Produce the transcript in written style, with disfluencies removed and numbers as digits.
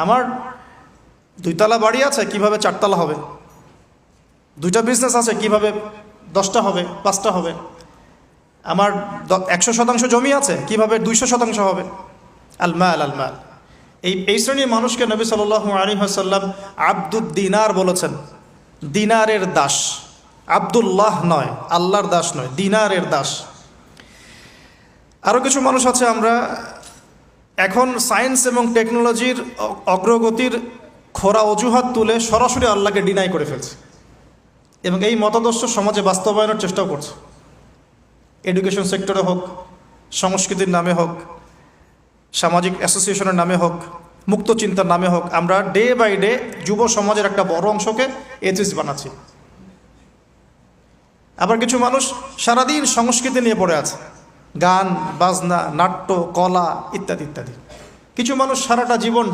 আমার 2 তলা বাড়ি আছে, কিভাবে 4 তলা হবে? 2টা বিজনেস আছে, কিভাবে 10টা হবে, 5টা হবে? আমার 100% জমি আছে, কিভাবে 200% হবে? আল মাল আল মাল। এই শ্রেণীর মানুষকে নবী সাল্লাল্লাহু আলাইহি ওয়াসাল্লাম আব্দুদ দিনার বলেছেন, দিনারের দাস। আব্দুল্লাহ নয়, আল্লাহর দাস নয়, দিনারের দাস। আরও কিছু মানুষ আছে, আমরা এখন সায়েন্স এবং টেকনোলজির অগ্রগতির খোরা অজুহাত তুলে সরাসরি আল্লাহকে ডিনাই করে ফেলছে এবং এই মতাদর্শ সমাজে বাস্তবায়নের চেষ্টাও করছে। এডুকেশন সেক্টরে হোক, সংস্কৃতির নামে হোক, সামাজিক অ্যাসোসিয়েশনের নামে হোক, মুক্ত চিন্তার নামে হোক, আমরা ডে বাই ডে যুব সমাজের একটা বড় অংশকে এথিস্ট বানাচ্ছি। আবার কিছু মানুষ সারাদিন সংস্কৃতি নিয়ে পড়ে আছে, গান বাজনা, নাট্য, কলা ইত্যাদি ইত্যাদি। কিছু মানুষ সারাটা জীবন